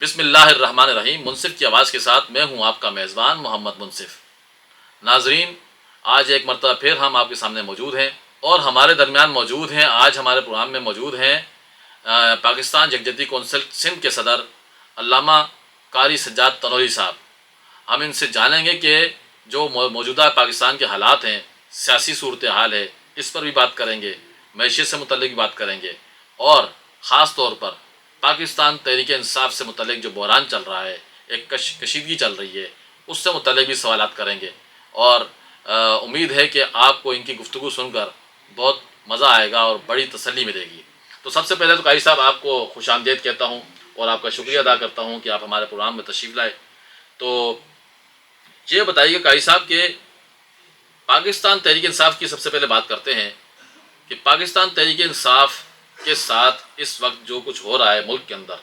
بسم اللہ الرحمن الرحیم۔ منصف کی آواز کے ساتھ میں ہوں آپ کا میزبان محمد منصف۔ ناظرین، آج ایک مرتبہ پھر ہم آپ کے سامنے موجود ہیں اور ہمارے درمیان موجود ہیں، آج ہمارے پروگرام میں موجود ہیں پاکستان یکجہتی کونسل سندھ کے صدر علامہ قاری سجاد تنوری صاحب۔ ہم ان سے جانیں گے کہ جو موجودہ پاکستان کے حالات ہیں، سیاسی صورتحال ہے، اس پر بھی بات کریں گے، معیشت سے متعلق بھی بات کریں گے، اور خاص طور پر پاکستان تحریک انصاف سے متعلق جو بحران چل رہا ہے، ایک کشیدگی چل رہی ہے، اس سے متعلق بھی سوالات کریں گے۔ اور امید ہے کہ آپ کو ان کی گفتگو سن کر بہت مزہ آئے گا اور بڑی تسلی ملے گی۔ تو سب سے پہلے تو قاری صاحب آپ کو خوش آمدید کہتا ہوں اور آپ کا شکریہ ادا کرتا ہوں کہ آپ ہمارے پروگرام میں تشریف لائے۔ تو یہ بتائیے قاری صاحب کہ پاکستان تحریک انصاف کی سب سے پہلے بات کرتے ہیں کہ پاکستان تحریک انصاف کے ساتھ اس وقت جو کچھ ہو رہا ہے ملک کے اندر،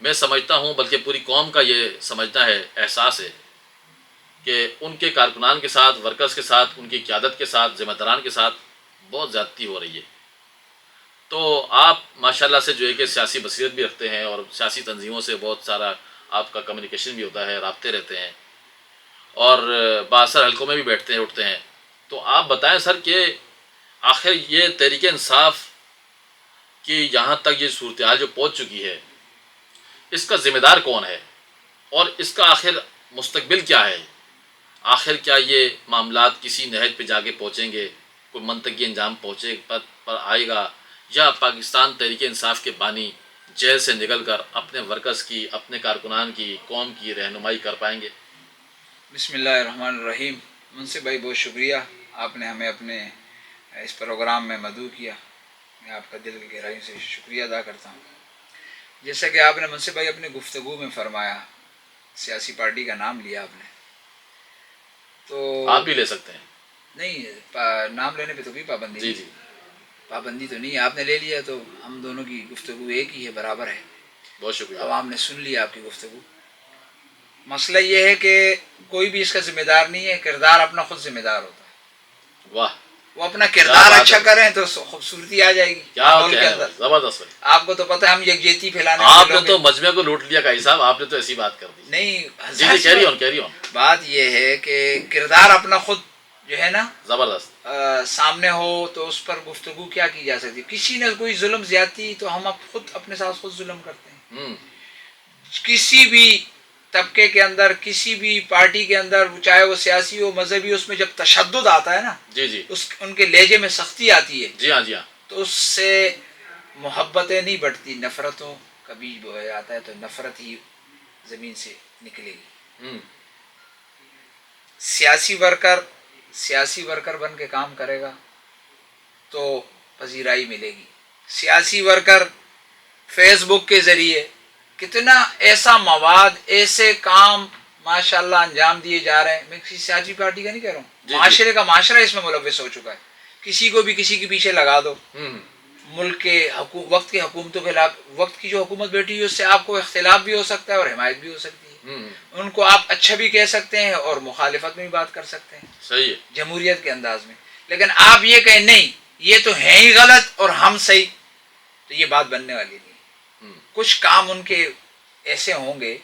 میں سمجھتا ہوں بلکہ پوری قوم کا یہ سمجھنا ہے، احساس ہے کہ ان کے کارکنان کے ساتھ، ورکرز کے ساتھ، ان کی قیادت کے ساتھ، ذمہ داران کے ساتھ بہت زیادتی ہو رہی ہے۔ تو آپ ماشاءاللہ سے جو ہے کہ سیاسی بصیرت بھی رکھتے ہیں اور سیاسی تنظیموں سے بہت سارا آپ کا کمیونیکیشن بھی ہوتا ہے، رابطے رہتے ہیں، اور بااثر حلقوں میں بھی بیٹھتے ہیں اٹھتے ہیں۔ تو آپ بتائیں سر کہ آخر یہ تحریک انصاف کی یہاں تک یہ صورتحال جو پہنچ چکی ہے، اس کا ذمہ دار کون ہے اور اس کا آخر مستقبل کیا ہے؟ آخر کیا یہ معاملات کسی نہج پہ جا کے پہنچیں گے، کوئی منطقی انجام پہنچے پر آئے گا، یا پاکستان تحریک انصاف کے بانی جیل سے نکل کر اپنے ورکرز کی، اپنے کارکنان کی، قوم کی رہنمائی کر پائیں گے؟ بسم اللہ الرحمن الرحیم۔ منصف بھائی بہت شکریہ، آپ نے ہمیں اپنے اس پروگرام میں مدعو کیا، میں آپ کا دل کی گہرائی سے شکریہ ادا کرتا ہوں۔ جیسا کہ آپ نے منصف بھائی اپنے گفتگو میں فرمایا، سیاسی پارٹی کا نام لیا آپ نے، تو آپ بھی لے سکتے ہیں۔ نہیں، نام لینے پہ تو کوئی پابندی جی نہیں، جی، پابندی تو نہیں، آپ نے لے لیا تو ہم دونوں کی گفتگو ایک ہی ہے، برابر ہے۔ بہت شکریہ۔ عوام نے سن لیا آپ کی گفتگو۔ مسئلہ یہ ہے کہ کوئی بھی اس کا ذمہ دار نہیں ہے، کردار اپنا خود ذمہ دار ہوتا ہے۔ واہ، وہ اپنا کردار اچھا کریں تو خوبصورتی آ جائے گی کیا ماحول کے اندر۔ زبردست بھائی، آپ کو تو پتہ ہے ہم یکجہتی پھیلانے آپ والے نے لوگ تو ہیں۔ مجمع کو لوٹ لیا قاری صاحب، آپ نے تو ایسی بات کر دی۔ نہیں، جی جی، کیری آن کیری آن۔ بات یہ ہے کہ کردار اپنا خود جو ہے نا زبردست۔ سامنے ہو تو اس پر گفتگو کیا کی جا سکتی؟ کسی نے کوئی ظلم زیادتی تو ہم خود اپنے ساتھ خود ظلم کرتے ہیں۔ کسی بھی طبقے کے اندر، کسی بھی پارٹی کے اندر، چاہے وہ سیاسی ہو، مذہبی، اس میں جب تشدد آتا ہے نا، جی جی، ان کے لہجے میں سختی آتی ہے، جی ہاں جی ہاں، تو اس سے محبتیں نہیں بڑھتی، نفرتوں کا بیج بویا جاتا ہے، تو نفرت ہی زمین سے نکلے گی۔ سیاسی ورکر بن کے کام کرے گا تو پذیرائی ملے گی۔ سیاسی ورکر فیس بک کے ذریعے کتنا ایسا مواد، ایسے کام ماشاءاللہ انجام دیے جا رہے ہیں۔ میں کسی سیاسی پارٹی کا نہیں کہہ رہا ہوں، معاشرے کا معاشرہ اس میں ملوث ہو چکا ہے۔ کسی کو بھی کسی کے پیچھے لگا دو، ملک کے وقت کی حکومتوں کے خلاف، وقت کی جو حکومت بیٹھی ہے اس سے آپ کو اختلاف بھی ہو سکتا ہے اور حمایت بھی ہو سکتی ہے۔ ان کو آپ اچھا بھی کہہ سکتے ہیں اور مخالفت میں بھی بات کر سکتے ہیں، صحیح ہے، جمہوریت کے انداز میں۔ لیکن آپ یہ کہیں نہیں یہ تو ہے ہی غلط اور ہم صحیح، تو یہ بات بننے والی نہیں۔ کچھ کام ان کے ایسے ہوں گے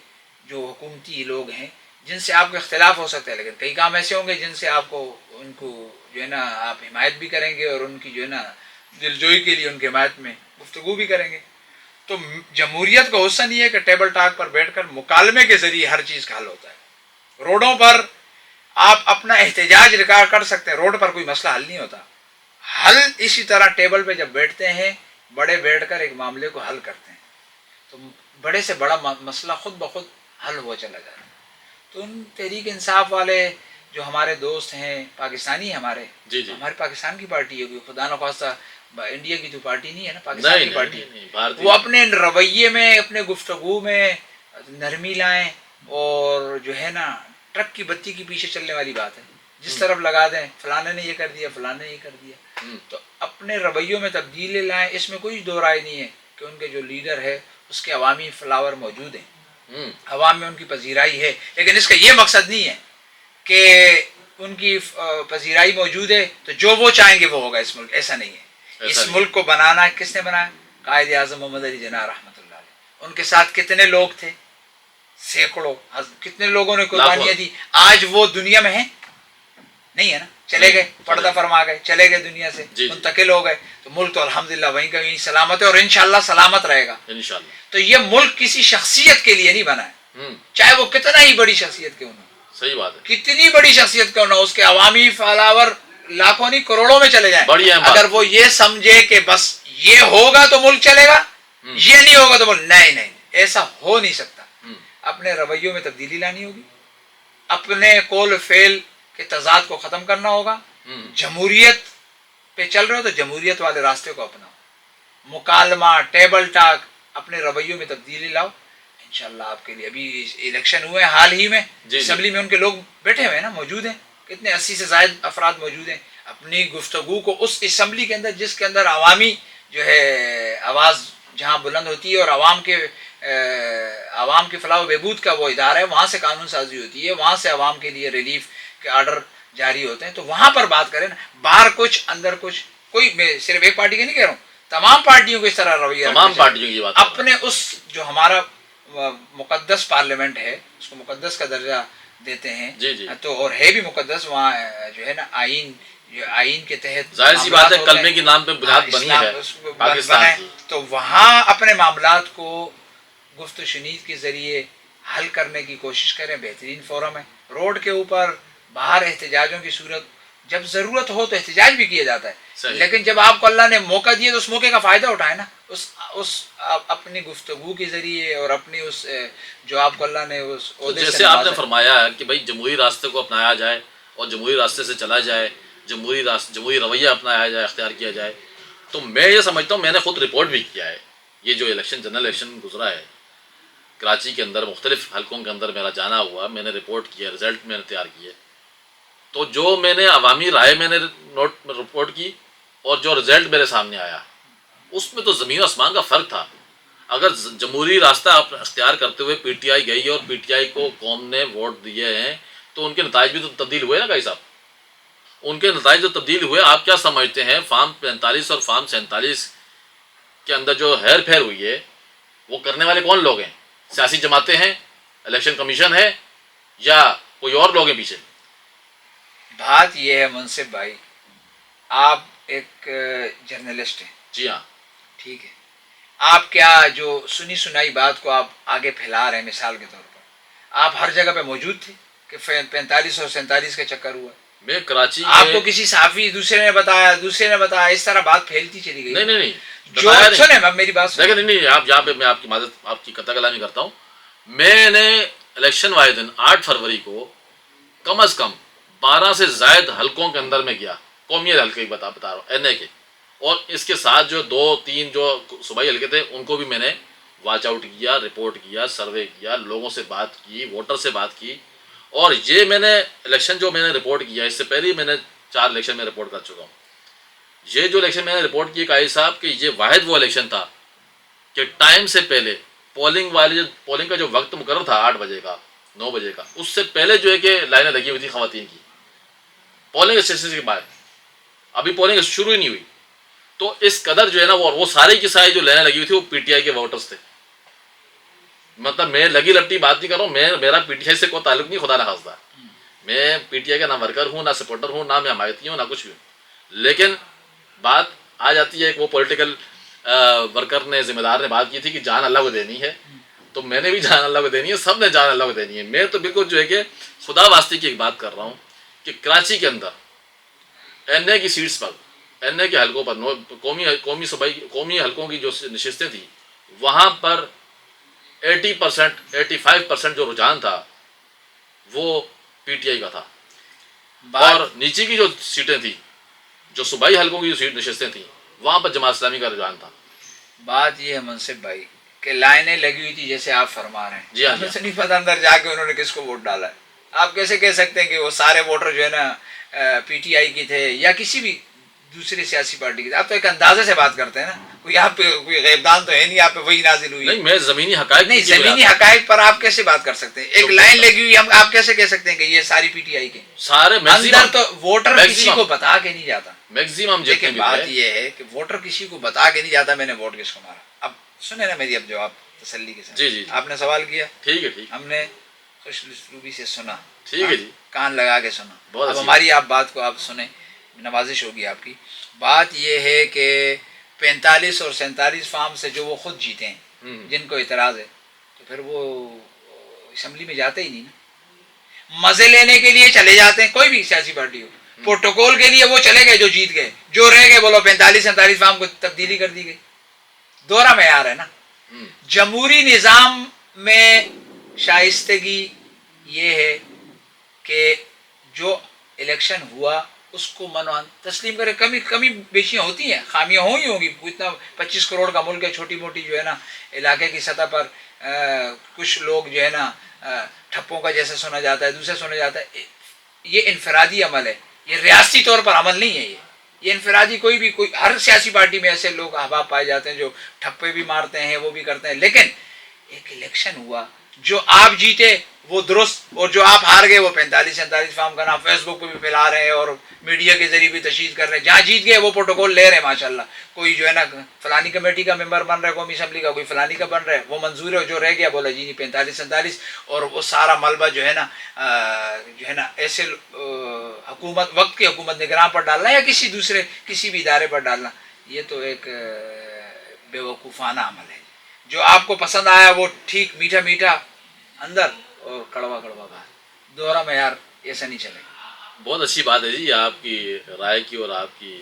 جو حکومتی لوگ ہیں جن سے آپ کو اختلاف ہو سکتا ہے، لیکن کئی کام ایسے ہوں گے جن سے آپ کو، ان کو جو ہے نا آپ حمایت بھی کریں گے اور ان کی جو ہے نا دلجوئی کے لیے ان کی حمایت میں گفتگو بھی کریں گے۔ تو جمہوریت کا حسن یہ ہے کہ ٹیبل ٹاک پر بیٹھ کر مکالمے کے ذریعے ہر چیز کا حل ہوتا ہے۔ روڈوں پر آپ اپنا احتجاج ریکارڈ کر سکتے ہیں، روڈ پر کوئی مسئلہ حل نہیں ہوتا۔ حل اسی طرح ٹیبل پہ جب بیٹھتے ہیں، بڑے بیٹھ کر ایک معاملے کو حل کرتے ہیں تو بڑے سے بڑا مسئلہ خود بخود حل ہوا چلا جاتا ہے۔ تو ان تحریک انصاف والے جو ہمارے دوست ہیں، پاکستانی ہمارے، جی جی، ہمارے پاکستان کی پارٹی ہے، کوئی خدا نخواستہ انڈیا کی تو پارٹی نہیں ہے نا، پاکستان کی پارٹی ہے۔ وہ اپنے رویے میں، اپنے گفتگو میں نرمی لائیں، اور جو ہے نا ٹرک کی بتی کے پیچھے چلنے والی بات ہے، جس طرف لگا دیں فلانے نے یہ کر دیا، فلانے نے یہ کر دیا، تو اپنے رویوں میں تبدیلی لائیں۔ اس میں کوئی دو رائے نہیں ہے کہ ان کے جو لیڈر ہے اس کے عوامی فلاور موجود ہیں، عوام میں ان کی پذیرائی ہے، لیکن اس کا یہ مقصد نہیں ہے کہ ان کی پذیرائی موجود ہے تو جو وہ چاہیں گے وہ ہوگا اس ملک۔ ایسا نہیں ہے۔ اس ملک کو بنانا کس نے بنایا؟ قائد اعظم محمد علی جناح رحمۃ اللہ علیہ۔ ان کے ساتھ کتنے لوگ تھے، سینکڑوں، کتنے لوگوں نے قربانیاں دی. آج وہ دنیا میں ہیں؟ نہیں ہے نا، چلے گئے، پردہ فرما گئے، چلے گئے دنیا سے، منتقل ہو گئے. تو ملک تو الحمدللہ وہیں کا وہیں سلامت ہے، اور انشاءاللہ سلامت رہے گا انشاءاللہ. تو یہ ملک کسی شخصیت کے لیے نہیں بنا ہے، چاہے وہ کتنا ہی بڑی شخصیت کیوں نہ، صحیح بات ہے، کتنی بڑی شخصیت کیوں نہ، اس کے عوامی فالوور لاکھوں نہیں کروڑوں میں چلے جائیں، بڑی اہم بات. اگر وہ یہ سمجھے کہ بس یہ ہوگا تو ملک چلے گا، یہ نہیں ہوگا تو ملک، نہیں، ایسا ہو نہیں سکتا. اپنے رویوں میں تبدیلی لانی ہوگی، اپنے قول فعل کے تضاد کو ختم کرنا ہوگا. جمہوریت پہ چل رہے ہو تو جمہوریت والے راستے کو اپناؤ، مکالمہ، ٹیبل ٹاک، اپنے رویوں میں تبدیلی لاؤ. انشاءاللہ آپ کے لیے ابھی الیکشن ہوئے حال ہی میں، اسمبلی میں ان کے لوگ بیٹھے ہوئے ہیں نا، موجود ہیں، کتنے 80 سے زائد افراد موجود ہیں. اپنی گفتگو کو اس اسمبلی کے اندر، جس کے اندر عوامی جو ہے آواز جہاں بلند ہوتی ہے، اور عوام کی فلاح و بہبود کا وہ ادارہ ہے، وہاں سے قانون سازی ہوتی ہے، وہاں سے عوام کے لیے ریلیف کے آرڈر جاری ہوتے ہیں، تو وہاں پر بات کریں نا. باہر کچھ اندر کچھ، کوئی میں صرف ایک پارٹی کا نہیں کہہ رہا ہوں، تمام پارٹیوں کو اس طرح رویہ، تمام پارٹیوں کی بات اپنے اس جو ہمارا مقدس پارلیمنٹ ہے اس کو مقدس کا درجہ دیتے ہیں. تو اور ہے بھی مقدس، وہاں جو ہے نا آئین کے تحت ظاہر سی بات ہے کلمے کے نام پہ بنیاد بنی ہے پاکستان کی، تو وہاں اپنے معاملات کو گفت و شنید کے ذریعے حل کرنے کی کوشش کریں. بہترین فورم ہے. روڈ کے اوپر باہر احتجاجوں کی صورت جب ضرورت ہو تو احتجاج بھی کیا جاتا ہے، لیکن جب آپ کو اللہ نے موقع دیا تو اس موقع کا فائدہ اٹھائے نا، اس اپنی گفتگو کے ذریعے، اور اپنی اس جو آپ کو اللہ نے اس جیسے آپ نے فرمایا ہے کہ بھائی جمہوری راستے کو اپنایا جائے اور جمہوری راستے سے چلا جائے، جمہوری رویہ اپنایا جائے، اختیار کیا جائے. تو میں یہ سمجھتا ہوں، میں نے خود رپورٹ بھی کیا ہے، یہ جو جنرل الیکشن گزرا ہے کراچی کے اندر، مختلف حلقوں کے اندر میرا جانا ہوا، میں نے رپورٹ کیا، رزلٹ میں نے تیار کیے. تو جو میں نے عوامی رائے میں نے رپورٹ کی اور جو رزلٹ میرے سامنے آیا، اس میں تو زمین و آسمان کا فرق تھا. اگر جمہوری راستہ اختیار کرتے ہوئے پی ٹی آئی گئی اور پی ٹی آئی کو قوم نے ووٹ دیے ہیں، تو ان کے نتائج بھی تو تبدیل ہوئے نا بھائی صاحب. ان کے نتائج جو تبدیل ہوئے، آپ کیا سمجھتے ہیں فارم 45 اور فارم 47 کے اندر جو ہیر پھیر ہوئی ہے، وہ کرنے والے کون لوگ ہیں؟ سیاسی جماعتیں ہیں، الیکشن کمیشن ہے، یا کوئی اور لوگ ہیں پیچھے؟ بات یہ ہے منصف بھائی، آپ ایک جرنلسٹ ہیں، جی ہاں، ٹھیک ہے، آپ کیا جو سنی سنائی بات کو آپ آگے پھیلا رہے ہیں، مثال کے طور پر آپ ہر جگہ پہ موجود تھے کہ 45 اور 47 کا چکر ہوا؟ میں کراچی آپ کو کسی صحافی دوسرے نے بتایا، اس طرح بات پھیلتی چلی گئی. نہیں جو سنیں میری بات سنیں. لیکن نہیں، آپ یہاں پہ میں آپ کی مدد، آپ کی قطع کلامی کرتا ہوں. میں نے الیکشن والے دن 8 فروری کو کم از کم 12 سے زائد حلقوں کے اندر میں گیا، قومی حلقے کی بتا رہا ہوں، این اے کے، اور اس کے ساتھ جو 2-3 جو صوبائی حلقے تھے ان کو بھی میں نے واچ آؤٹ کیا، رپورٹ کیا، سروے کیا، لوگوں سے بات کی، ووٹر سے بات کی. اور یہ میں نے الیکشن جو میں نے رپورٹ کیا، اس سے پہلے ہی میں نے 4 الیکشن میں رپورٹ کر چکا ہوں. یہ جو الیکشن میں نے رپورٹ کی قائد صاحب کہ یہ واحد وہ الیکشن تھا کہ ٹائم سے پہلے پولنگ کا جو وقت مقرر تھا 8 بجے کا، 9 بجے کا، اس سے پہلے جو ہے کہ لائنیں لگی ہوئی تھی خواتین کی پولنگ اسٹیشن کے بعد. ابھی پولنگ شروع ہی نہیں ہوئی. تو اس قدر جو ہے نا وہ سارے کی ساری جو لائنیں لگی ہوئی تھی وہ پی ٹی آئی کے ووٹرز تھے. مطلب میں لگی لپٹی بات نہیں کر رہا ہوں، میرا پی ٹی آئی سے کوئی تعلق نہیں، خدا نہ خواستہ. میں پی ٹی آئی کا نہ ورکر ہوں، نہ سپورٹر ہوں، نہ میں حمایتی ہوں، نہ کچھ بھی ہوں. لیکن بات آ جاتی ہے کہ وہ پولیٹیکل ورکر نے، ذمہ دار نے بات کی تھی کہ جان اللہ کو دینی ہے، تو میں نے بھی جان اللہ کو دینی ہے، سب نے جان اللہ کو دینی ہے. میں تو بالکل جو ہے کہ خدا واسطے کی ایک بات کر رہا ہوں کہ کراچی کے اندر این اے کی سیٹس پر، این اے کے حلقوں پر، قومی حلقوں کی جو نشستیں تھیں، وہاں پر 80%، 85% جو رجحان تھا وہ پی ٹی آئی کا تھا. اور نیچے کی جو سیٹیں تھیں، جو صوبائی حلقوں کی جو سیٹ نشستیں تھیں، وہاں پر جماعت اسلامی کا رجحان تھا. بات یہ ہے منصف بھائی کہ لائنیں لگی ہوئی تھی جیسے آپ فرما رہے ہیں. جی ہاں، ہمیں سے نہیں پتہ اندر جا کے انہوں نے کس کو ووٹ ڈالا ہے. آپ کیسے کہہ سکتے ہیں کہ وہ سارے ووٹر جو ہے نا پی ٹی آئی کی تھے یا کسی بھی دوسری سیاسی پارٹی کی تھے؟ آپ تو ایک اندازے سے بات کرتے ہیں نا، کوئی آپ پہ کوئی غیبدان تو ہے نہیں، آپ پہ وہی نازل ہوئی. نہیں، میں زمینی حقائق نہیں، زمینی حقائق پر آپ کیسے بات کر سکتے ہیں؟ ایک لائن لگی ہوئی، آپ کیسے کہہ سکتے ہیں کہ یہ ساری پی ٹی آئی کے سارے اندر؟ تو ووٹر کسی کو بتا کے نہیں جاتا. میکسیمم لیکن بات یہ ہے کہ ووٹر کسی کو بتا کے نہیں جاتا میں نے ووٹ کس کو مارا. اب سنیں نا میری اب جواب. تسلی کے ساتھ. جی جی آپ نے سوال کیا, ٹھیک ہے ٹھیک ہم نے خوش اسلوبی سے سنا, ٹھیک ہے جی کان لگا کے سنا. بہت اب اچھی ہماری آپ بات کو آپ سنیں, نوازش ہوگی آپ کی. بات یہ ہے کہ 45 اور 47 فارم سے جو وہ خود جیتے ہیں, جن کو اعتراض ہے, تو پھر وہ اسمبلی میں جاتے ہی نہیں نا. مزے لینے کے لیے چلے جاتے ہیں, کوئی بھی سیاسی پارٹی ہو, پروٹوکول کے لیے وہ چلے گئے جو جیت گئے, جو رہ گئے بولو 45-47 فارم کو تبدیلی کر دی گئی. دوہرا معیار ہے نا. جمہوری نظام میں شائستگی یہ ہے کہ جو الیکشن ہوا اس کو منوان تسلیم کرے. کمی بیشیاں ہوتی ہیں, خامیاں ہی ہوں گی. اتنا 25 کروڑ کا ملک ہے, چھوٹی موٹی جو ہے نا علاقے کی سطح پر کچھ لوگ جو ہے نا ٹھپوں کا جیسے سنا جاتا ہے, دوسرے سنا جاتا ہے. یہ انفرادی عمل ہے, یہ ریاستی طور پر عمل نہیں ہے. یہ انفرادی کوئی ہر سیاسی پارٹی میں ایسے لوگ احباب پائے جاتے ہیں جو ٹھپے بھی مارتے ہیں, وہ بھی کرتے ہیں. لیکن ایک الیکشن ہوا, جو آپ جیتے وہ درست, اور جو آپ ہار گئے وہ 45-47 فارم کا نام فیس بک پہ بھی پھیلا رہے ہیں اور میڈیا کے ذریعے بھی تشہیر کر رہے ہیں. جہاں جیت گئے وہ پروٹوکول لے رہے ہیں ماشاءاللہ. کوئی جو ہے نا فلانی کمیٹی کا ممبر بن رہا ہے قومی اسمبلی کا, کوئی فلانی کا بن رہا ہے, وہ منظور ہے. جو رہ گیا بولا جی نہیں 45-47, اور وہ سارا ملبہ جو ہے نا ایسے حکومت, وقت کی حکومت نگراں پر ڈالنا یا کسی بھی ادارے پر ڈالنا. یہ تو ایک بیوقوفانہ عمل ہے. جو آپ کو پسند آیا وہ ٹھیک, میٹھا میٹھا اندر اور کڑوا کڑوا باہر. دوہرا معیار ایسا نہیں چلے گا. بہت اچھی بات ہے جی آپ کی رائے کی, اور آپ کی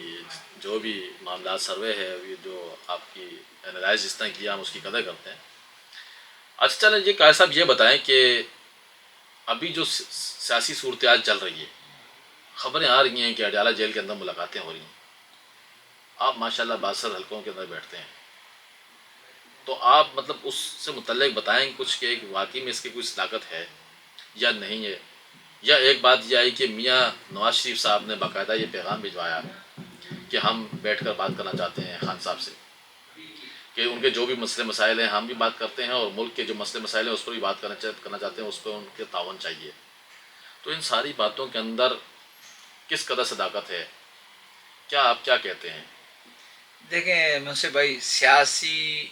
جو بھی معاملات سروے ہے, جو آپ کی اینالائز جس طرح کیا ہم اس کی قدر کرتے ہیں. اچھا چلیں جی قائد صاحب یہ بتائیں کہ ابھی جو سیاسی صورتحال چل رہی ہے, خبریں آ رہی ہیں کہ اڈیالہ جیل کے اندر ملاقاتیں ہو رہی ہیں. آپ ماشاءاللہ 62 حلقوں کے اندر بیٹھتے ہیں, تو آپ مطلب اس سے متعلق بتائیں کچھ کہ واقعی میں اس کی کوئی صداقت ہے یا نہیں ہے. یا ایک بات یہ آئی کہ میاں نواز شریف صاحب نے باقاعدہ یہ پیغام بھجوایا کہ ہم بیٹھ کر بات کرنا چاہتے ہیں خان صاحب سے, کہ ان کے جو بھی مسئلے مسائل ہیں ہم بھی بات کرتے ہیں, اور ملک کے جو مسئلے مسائل ہیں اس پر بھی بات کرنا چاہتے ہیں, اس پہ ان کے تعاون چاہیے. تو ان ساری باتوں کے اندر کس قدر صداقت ہے, کیا آپ کیا کہتے ہیں؟ دیکھیں منصف بھائی, سیاسی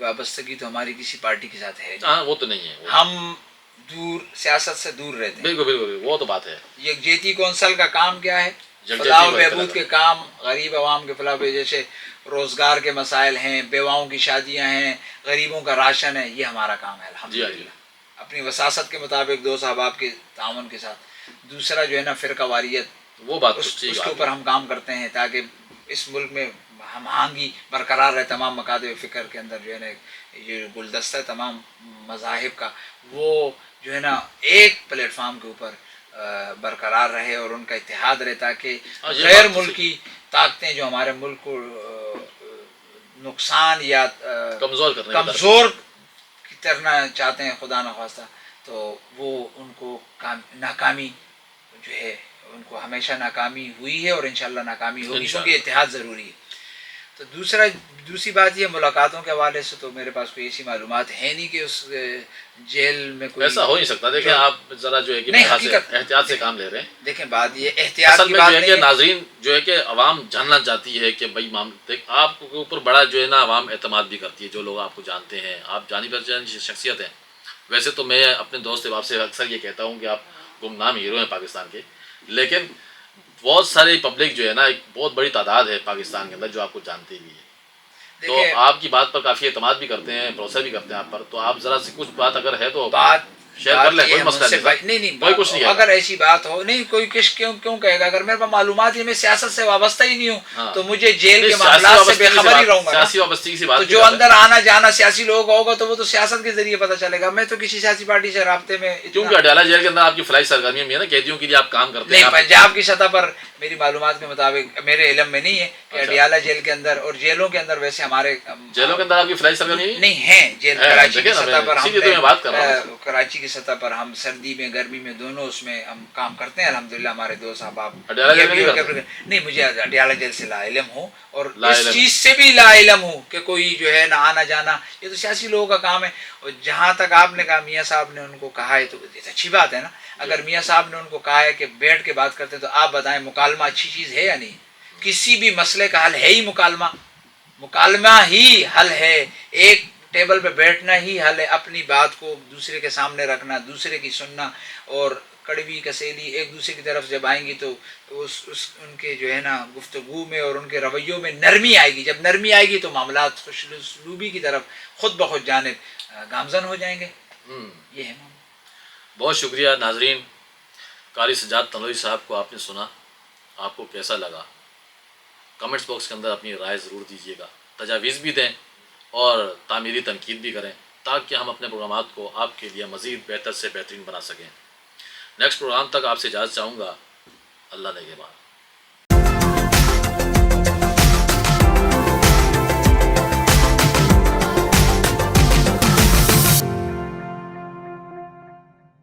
وابستگی تو ہماری کسی پارٹی کے ساتھ ہے. ہاں وہ تو نہیں ہے, ہم سیاست سے دور رہتے ہیں. بالکل بالکل وہ تو بات ہے. یکجہتی کونسل کا کام کیا ہے؟ فلاح و بہبود کے کام, غریب عوام کے فلاح, جیسے روزگار کے مسائل ہیں, بیواؤں کی شادیاں ہیں, غریبوں کا راشن ہے, یہ ہمارا کام ہے الحمدللہ اپنی وساست کے مطابق دوست احباب کے تعاون کے ساتھ. دوسرا جو ہے نا فرقہ واریت, وہ بات اس کے اوپر ہم کام کرتے ہیں تاکہ اس ملک میں ہم آہنگی برقرار رہے. تمام مکاتب فکر کے اندر جو ہے نا یہ گلدستہ تمام مذاہب کا, وہ جو ہے نا ایک پلیٹ فارم کے اوپر برقرار رہے اور ان کا اتحاد رہے, تاکہ غیر ملکی طاقتیں جو ہمارے ملک کو نقصان یا کمزور کرنا چاہتے ہیں خدا نخواستہ, تو وہ ان کو ناکامی جو ہے, ان کو ہمیشہ ناکامی ہوئی ہے اور انشاءاللہ ناکامی ہوگی, کیونکہ اتحاد ضروری ہے. تو دوسری بات یہ, ملاقاتوں کے حوالے سے تو میرے پاس کوئی ایسی معلومات ہے نہیں کہ اس جیل میں کوئی ایسا ہو نہیں سکتا. دیکھیں آپ ذرا جو ہے کہ احتیاط سے کام لے رہے ہیں. دیکھیں بات یہ احتیاط اصل کی میں بات جو ہے نہیں کہ ہے. ناظرین جو ہے کہ عوام جاننا چاہتی ہے کہ بھائی آپ کے اوپر بڑا جو ہے نا عوام اعتماد بھی کرتی ہے, جو لوگ آپ کو جانتے ہیں, آپ جانی پہچانی شخصیت ہیں. ویسے تو میں اپنے دوست احباب سے اکثر یہ کہتا ہوں کہ آپ گمنام ہیرو ہیں پاکستان کے, لیکن بہت ساری پبلک جو ہے نا, ایک بہت بڑی تعداد ہے پاکستان کے اندر جو آپ کو جانتی بھی ہے, تو آپ کی بات پر کافی اعتماد بھی کرتے ہیں, بھروسہ بھی کرتے ہیں آپ پر. تو آپ ذرا سی کچھ بات اگر ہے تو بات شیئر کر لیں, کوئی مسئلہ نہیں, کوئی کچھ نہیں. اگر ایسی بات ہو نہیں, کوئی کیوں کہے گا؟ اگر میرے پاس معلومات ہی, میں سیاست سے وابستہ ہی نہیں ہوں تو مجھے جیل کے معاملات سے بے خبر ہی رہوں گا. سیاسی وابستگی کی بات, تو جو اندر آنا جانا سیاسی لوگوں کا ہوگا تو وہ تو سیاست کے ذریعے پتہ چلے گا. میں تو کسی سیاسی پارٹی سے رابطے میں, کیونکہ اڈیالہ جیل کے اندر آپ کی فلاحی سرگرمیاں بھی ہے نا, قیدیوں کے لیے آپ کام کرتے ہیں. نہیں, پنجاب کی سطح پر میری معلومات کے مطابق میرے علم میں نہیں ہے کہ اڈیالہ جیل کے اندر اور جیلوں کے اندر, ویسے ہمارے جیلوں کے اندر آپ کی فلاحی سرگرمی نہیں ہیں. جیل کراچی کی سطح پر ہم, کراچی کی سطح پر ہم سردی میں گرمی میں دونوں اس میں ہم کام کرتے ہیں الحمدللہ. ہمارے دوست احباب نہیں, مجھے اڈیالہ جیل سے لا علم ہوں, اور اس چیز سے بھی لا علم ہوں کہ کوئی جو ہے نہ آنا جانا, یہ تو سیاسی لوگوں کا کام ہے. اور جہاں تک آپ نے کہا میاں صاحب نے ان کو کہا ہے, تو اچھی بات ہے نا. اگر میاں صاحب نے ان کو کہا ہے کہ بیٹھ کے بات کرتے ہیں, تو آپ بتائیں مکالمہ اچھی چیز ہے یا نہیں؟ کسی بھی مسئلے کا حل ہے ہی مکالمہ ہی حل ہے. ایک ٹیبل پہ بیٹھنا ہی حل ہے، اپنی بات کو دوسرے کے سامنے رکھنا، دوسرے کی سننا، اور کڑوی کسیلی ایک دوسرے کی طرف جب آئیں گی تو ان کے جو ہے نا گفتگو میں اور ان کے رویوں میں نرمی آئے گی. جب نرمی آئے گی تو معاملات خوش اسلوبی کی طرف خود بخود جانب گامزن ہو جائیں گے. یہ ہے معاملہ. بہت شکریہ ناظرین. قاری سجاد تنوری صاحب کو آپ نے سنا، آپ کو کیسا لگا؟ کمنٹس باکس کے اندر اپنی رائے ضرور دیجیے گا، تجاویز بھی دیں اور تعمیری تنقید بھی کریں تاکہ ہم اپنے پروگرامات کو آپ کے لیے مزید بہتر سے بہترین بنا سکیں. نیکسٹ پروگرام تک آپ سے اجازت چاہوں گا. اللہ نگہبان.